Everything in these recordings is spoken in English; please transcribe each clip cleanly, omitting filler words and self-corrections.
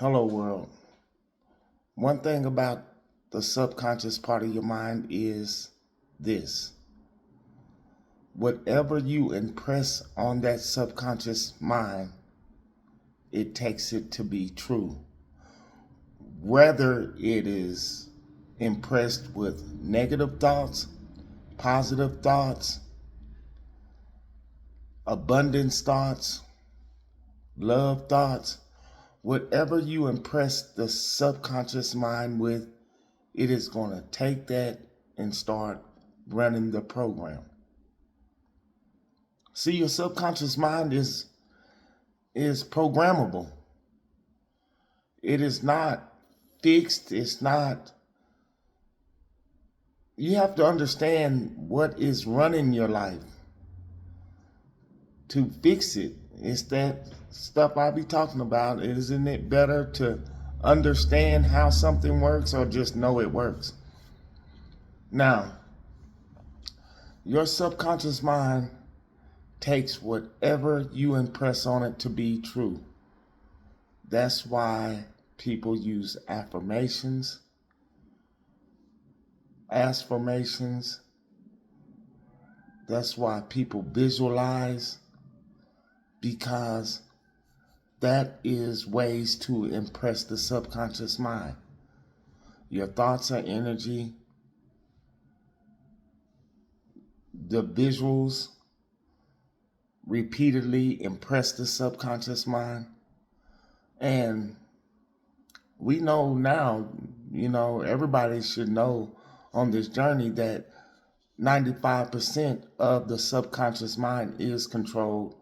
Hello, world. One thing about the subconscious part of your mind is this: whatever you impress on that subconscious mind, it takes it to be true. Whether it is impressed with negative thoughts, positive thoughts, abundance thoughts, love thoughts, whatever you impress the subconscious mind with, it is going to take that and start running the program. See, your subconscious mind is programmable. It is not fixed. It's not. You have to understand what is running your life to fix it. It's that stuff I be talking about. Isn't it better to understand how something works or just know it works? Now, your subconscious mind takes whatever you impress on it to be true. That's why people use affirmations. That's why people visualize, because that is ways to impress the subconscious mind. Your thoughts are energy. The visuals repeatedly impress the subconscious mind. And we know now, everybody should know on this journey that 95% of the subconscious mind is controlled,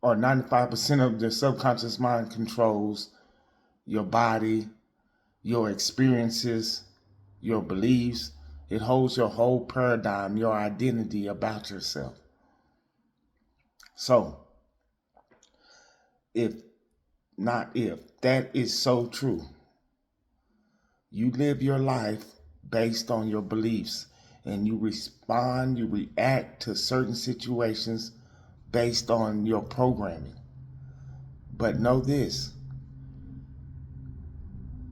or 95% of the subconscious mind controls your body, your experiences, your beliefs. It holds your whole paradigm, your identity about yourself. So, that is so true. You live your life based on your beliefs, and you react to certain situations based on your programming. But know this: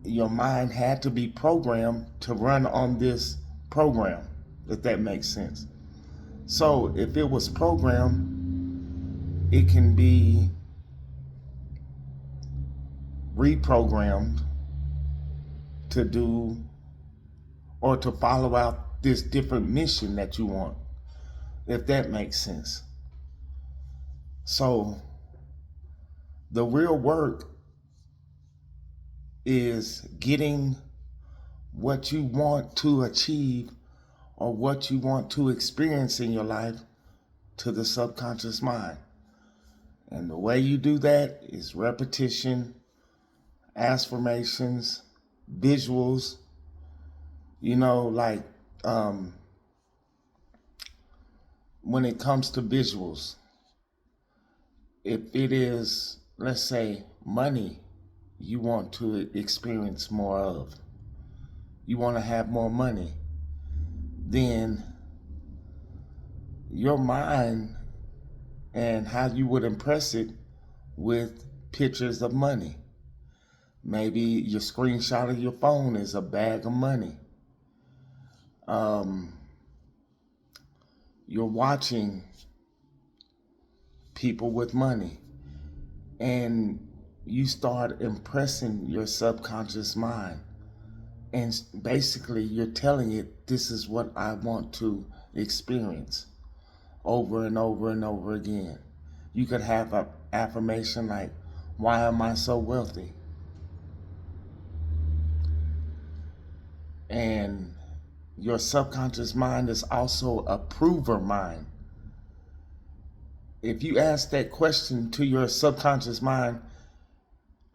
your mind had to be programmed to run on this program, if that makes sense. So if it was programmed, it can be reprogrammed to do or to follow out this different mission that you want, if that makes sense. So the real work is getting what you want to achieve or what you want to experience in your life to the subconscious mind. And the way you do that is repetition, affirmations, visuals. Like when it comes to visuals, if it is, let's say, money you want to experience more of, you want to have more money, then your mind and how you would impress it with pictures of money. Maybe your screenshot of your phone is a bag of money. You're watching people with money, and you start impressing your subconscious mind. And basically, you're telling it, this is what I want to experience over and over and over again. You could have an affirmation like, why am I so wealthy? And your subconscious mind is also a prover mind. If you ask that question to your subconscious mind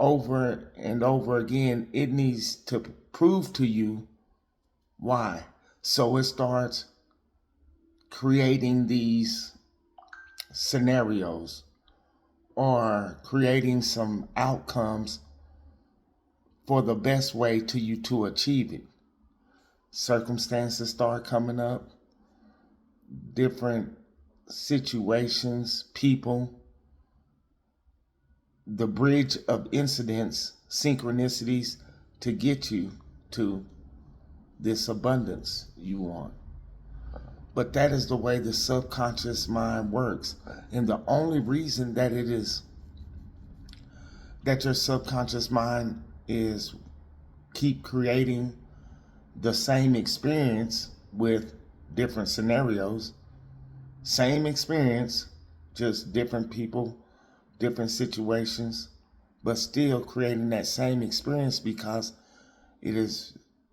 over and over again, it needs to prove to you why. So it starts creating these scenarios or creating some outcomes for the best way to you to achieve it. Circumstances start coming up, different situations, people, the bridge of incidents, synchronicities to get you to this abundance you want. But that is the way the subconscious mind works. And the only reason that it is that your subconscious mind is keep creating the same experience with different scenarios, same experience, just different people, different situations, but still creating that same experience because it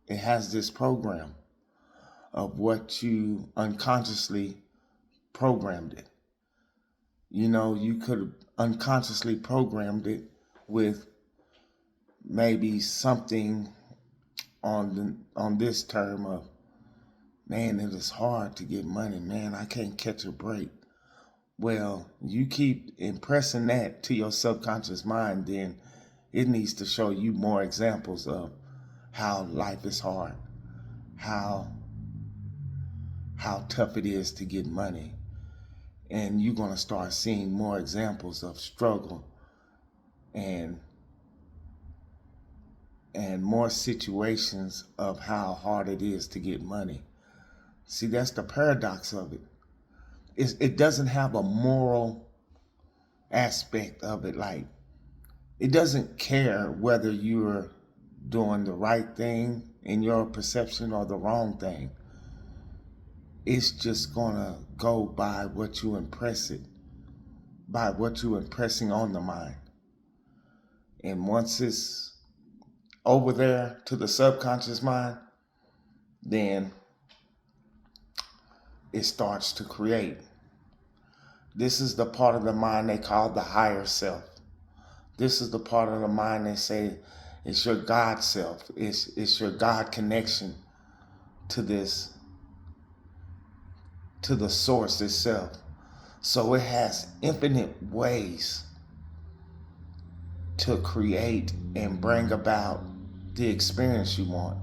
has this program of what you unconsciously programmed it. You know, you could have unconsciously programmed it with maybe something on this term of, man, it is hard to get money, man, I can't catch a break. Well, you keep impressing that to your subconscious mind, then it needs to show you more examples of how life is hard, how tough it is to get money. And you're going to start seeing more examples of struggle and more situations of how hard it is to get money. See, that's the paradox of it. It doesn't have a moral aspect of it. Like, it doesn't care whether you're doing the right thing in your perception or the wrong thing. It's just gonna go by what you impress it, by what you're impressing on the mind. And once it's over there to the subconscious mind, then it starts to create. This is the part of the mind they call the higher self. This is the part of the mind they say it's your God self. It's your God connection to this, to the source itself. So it has infinite ways to create and bring about the experience you want.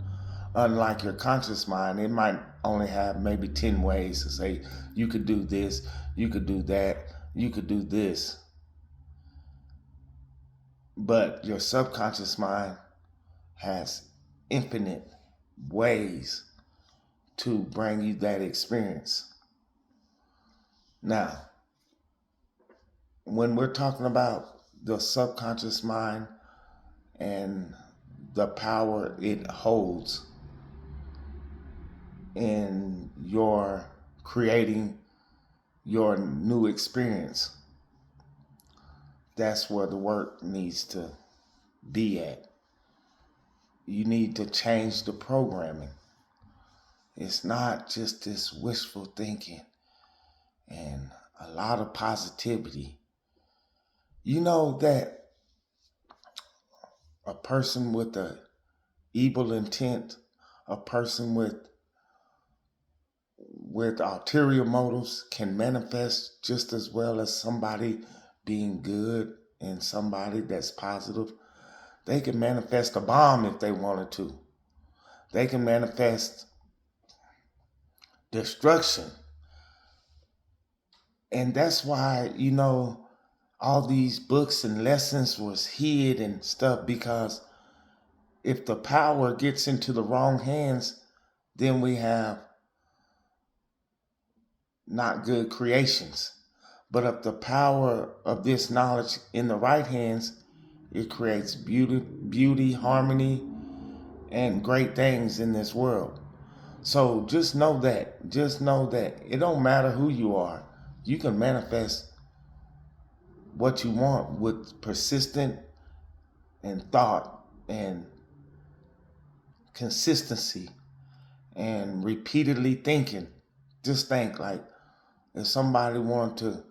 Unlike your conscious mind, it might only have maybe 10 ways to say, you could do this, you could do that, you could do this. But your subconscious mind has infinite ways to bring you that experience. Now, when we're talking about the subconscious mind and the power it holds in your creating your new experience, that's where the work needs to be at. You need to change the programming. It's not just this wishful thinking and a lot of positivity. You know that a person with a evil intent, a person with ulterior motives can manifest just as well as somebody being good and somebody that's positive. They can manifest a bomb if they wanted to. They can manifest destruction. And that's why, you know, all these books and lessons was hid and stuff, because if the power gets into the wrong hands, then we have not good creations. But if the power of this knowledge in the right hands, it creates beauty, harmony, and great things in this world. So just know that it don't matter who you are. You can manifest what you want with persistent and thought and consistency and repeatedly thinking. Just think, like, if somebody wanted to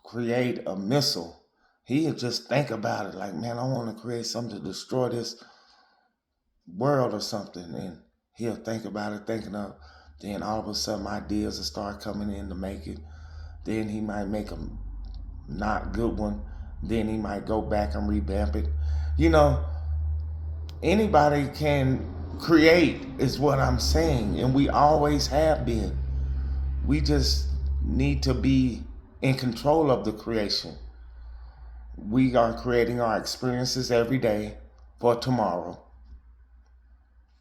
create a missile, he'd just think about it like, man, I want to create something to destroy this world or something. And he'll think about it, then all of a sudden ideas will start coming in to make it. Then he might make a not good one. Then he might go back and revamp it. You know, anybody can create is what I'm saying. And we always have been. We just need to be in control of the creation. We are creating our experiences every day for tomorrow,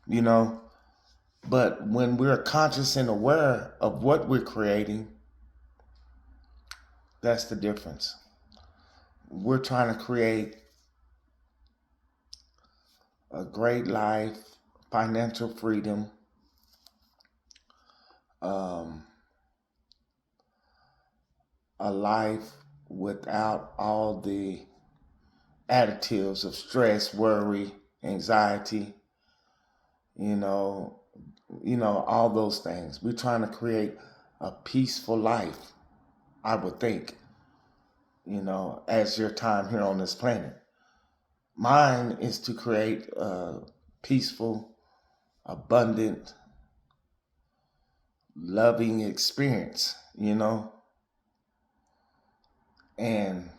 you know. But when we're conscious and aware of what we're creating, that's the difference. We're trying to create a great life, financial freedom, um, a life without all the additives of stress, worry, anxiety, you know, all those things. We're trying to create a peaceful life, I would think, as your time here on this planet. Mine is to create a peaceful, abundant, loving experience, and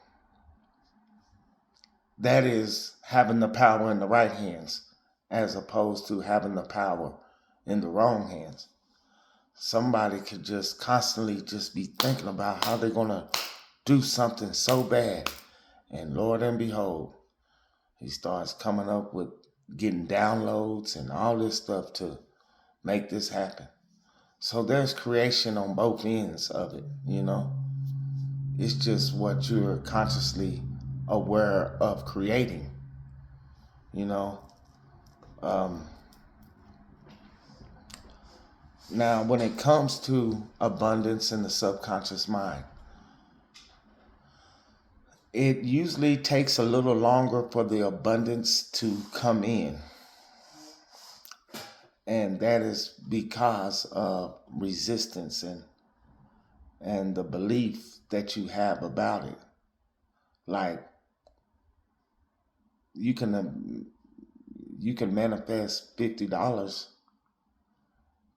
that is having the power in the right hands as opposed to having the power in the wrong hands. Somebody could just constantly just be thinking about how they're going to do something so bad. And Lord and behold, he starts coming up with getting downloads and all this stuff to make this happen. So there's creation on both ends of it, It's just what you're consciously aware of creating, Now, when it comes to abundance in the subconscious mind, it usually takes a little longer for the abundance to come in. And that is because of resistance and the belief that you have about it. Like, you can manifest $50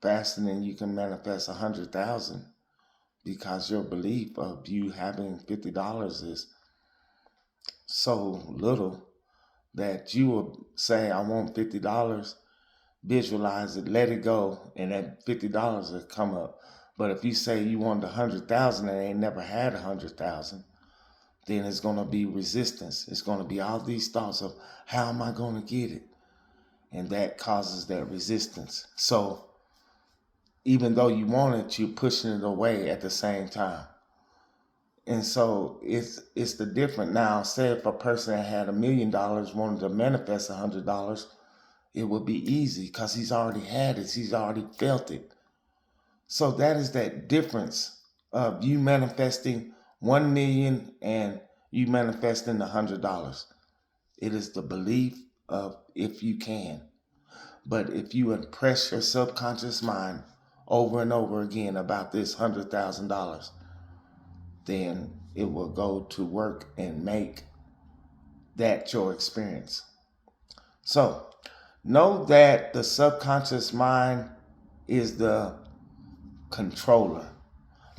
faster than you can manifest 100,000 because your belief of you having $50 is so little that you will say, I want $50, visualize it, let it go, and that $50 will come up. But if you say you want 100,000 and ain't never had 100,000, then it's going to be resistance. It's going to be all these thoughts of how am I going to get it? And that causes that resistance. So even though you want it, you're pushing it away at the same time. And so it's the different. Now, say if a person that had $1 million wanted to manifest $100, it would be easy because he's already had it. He's already felt it. So that is that difference of you manifesting 1 million and you manifesting $100. It is the belief of if you can. But if you impress your subconscious mind over and over again about this $100,000, then it will go to work and make that your experience. So know that the subconscious mind is the controller,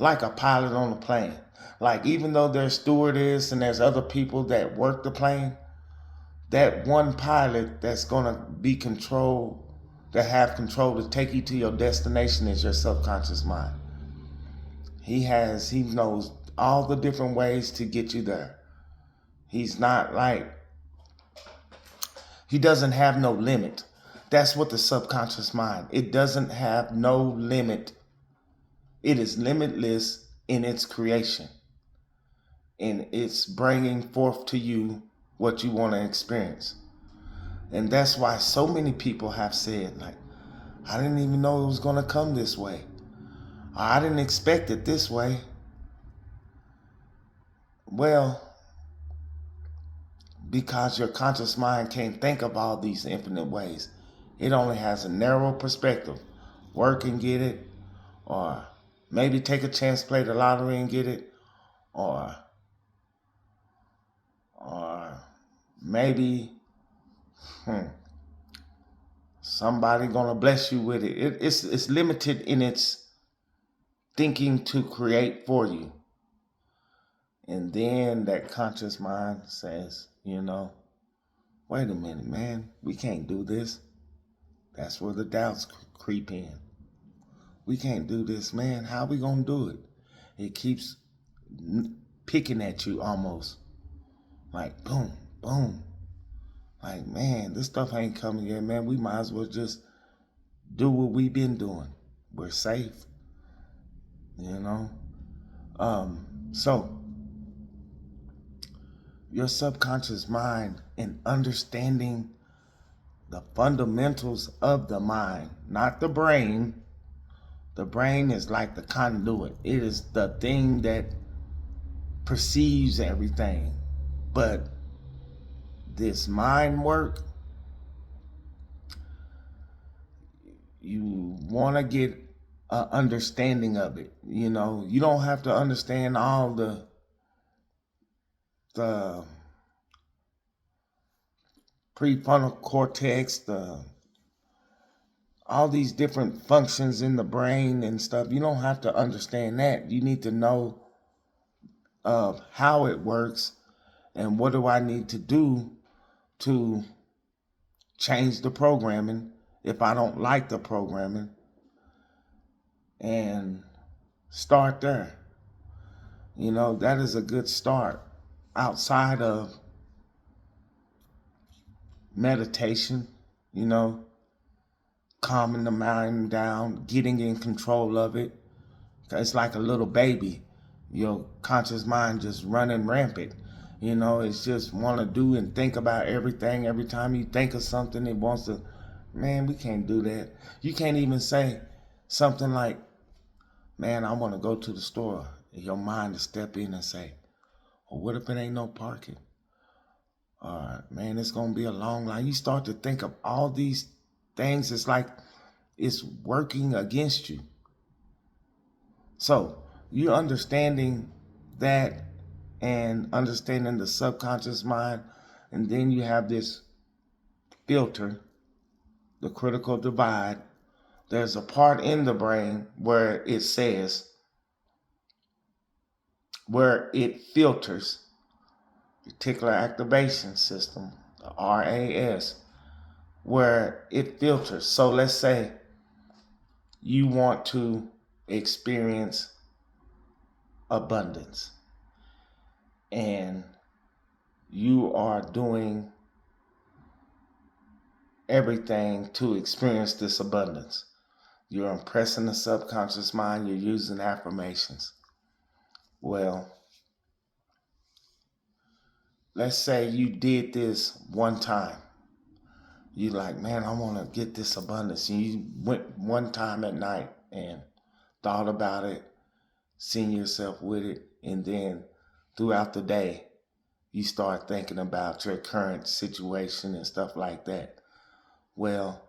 like a pilot on a plane. Like, even though there's stewardess and there's other people that work the plane, that one pilot that's going to be control, that have control to take you to your destination is your subconscious mind. He knows all the different ways to get you there. He's not like, he doesn't have no limit. That's what the subconscious mind, it doesn't have no limit. It is limitless in its creation. And it's bringing forth to you what you want to experience. And that's why so many people have said, like, I didn't even know it was going to come this way. I didn't expect it this way. Well, because your conscious mind can't think of all these infinite ways. It only has a narrow perspective. Work and get it, or maybe take a chance, play the lottery and get it, or maybe somebody gonna bless you with it. It's limited in its thinking to create for you. And then that conscious mind says, wait a minute, man, we can't do this. That's where the doubts creep in. We can't do this, man. How are we gonna do it? It keeps picking at you almost. Like, boom, boom. Like, man, this stuff ain't coming in, man. We might as well just do what we've been doing. We're safe, you know? So, your subconscious mind and understanding the fundamentals of the mind, not the brain. The brain is like the conduit. It is the thing that perceives everything. But this mind work, you want to get an understanding of it. You know, you don't have to understand all the prefrontal cortex, all these different functions in the brain and stuff. You don't have to understand that. You need to know how it works and what do I need to do to change the programming if I don't like the programming, and start there. You know, that is a good start outside of meditation, you know, calming the mind down, getting in control of it. It's like a little baby. Your conscious mind just running rampant. You know, it's just want to do and think about everything. Every time you think of something, it wants to, man, we can't do that. You can't even say something like, man, I want to go to the store. Your mind to step in and say, well, what if it ain't no parking? Man, it's going to be a long line. You start to think of all these things. It's like it's working against you. So you understanding that and understanding the subconscious mind, and then you have this filter, the critical divide. There's a part in the brain where it says, where it filters, reticular activation system, the RAS, where it filters. So let's say you want to experience abundance and you are doing everything to experience this abundance. You're impressing the subconscious mind, you're using affirmations. Well, let's say you did this one time. You like, man, I want to get this abundance. And you went one time at night and thought about it, seen yourself with it, and then throughout the day, you start thinking about your current situation and stuff like that. Well,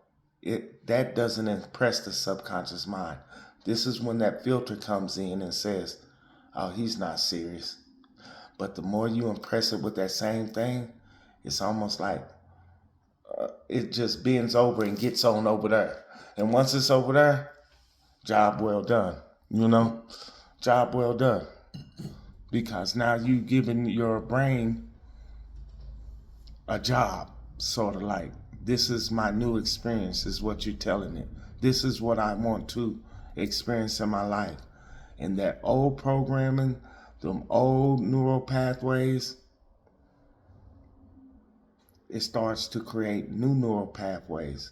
that doesn't impress the subconscious mind. This is when that filter comes in and says, oh, he's not serious. But the more you impress it with that same thing, it's almost like it just bends over and gets on over there. And once it's over there, job well done. You know, job well done. Because now you giving your brain a job, sort of like, this is my new experience, is what you're telling it. This is what I want to experience in my life. And that old programming, them old neural pathways, it starts to create new neural pathways.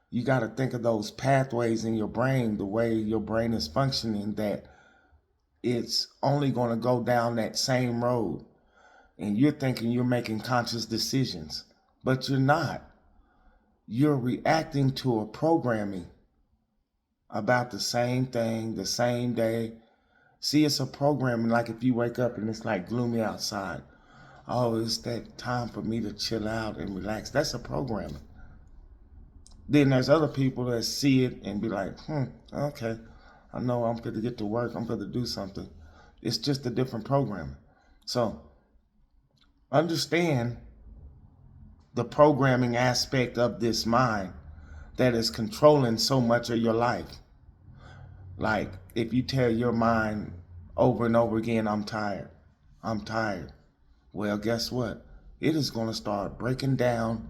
You got to think of those pathways in your brain, the way your brain is functioning, that it's only going to go down that same road. And you're thinking you're making conscious decisions, but you're not. You're reacting to a programming about the same thing, the same day. See, it's a programming, like if you wake up and it's like gloomy outside. Oh, it's that time for me to chill out and relax. That's a programming. Then there's other people that see it and be like, okay, I know I'm going to get to work. I'm going to do something. It's just a different programming. So understand the programming aspect of this mind that is controlling so much of your life. Like if you tell your mind over and over again, I'm tired, I'm tired. Well, guess what? It is going to start breaking down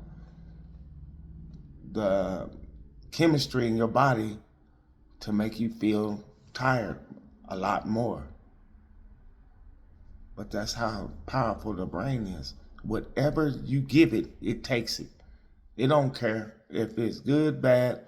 the chemistry in your body to make you feel tired a lot more. But that's how powerful the brain is. whatever you give it, it takes it. It don't care if it's good, bad.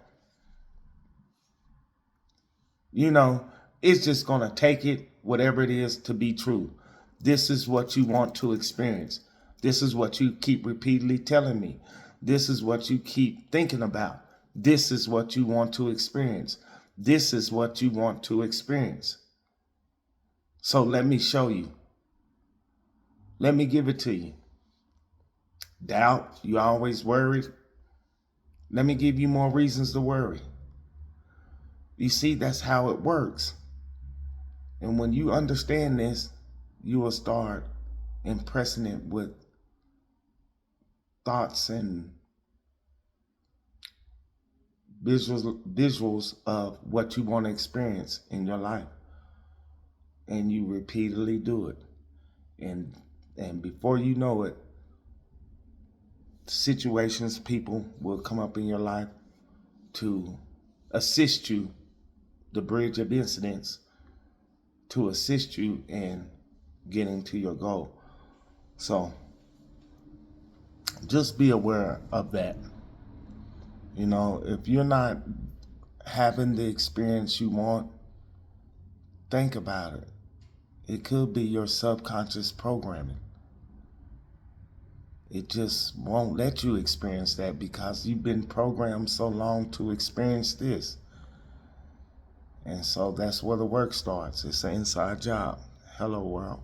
You know, it's just going to take it, whatever it is, to be true. This is what you want to experience. This is what you keep repeatedly telling me. This is what you keep thinking about. This is what you want to experience. This is what you want to experience. So let me show you. Let me give it to you. Doubt, you always worried. Let me give you more reasons to worry. You see, that's how it works. And when you understand this, you will start impressing it with thoughts and visuals of what you want to experience in your life. And you repeatedly do it. And before you know it, situations, people will come up in your life to assist you, the bridge of incidents, to assist you in getting to your goal. So just be aware of that. You know, if you're not having the experience you want, think about it. It could be your subconscious programming. It just won't let you experience that because you've been programmed so long to experience this. And so that's where the work starts. It's an inside job. Hello, world.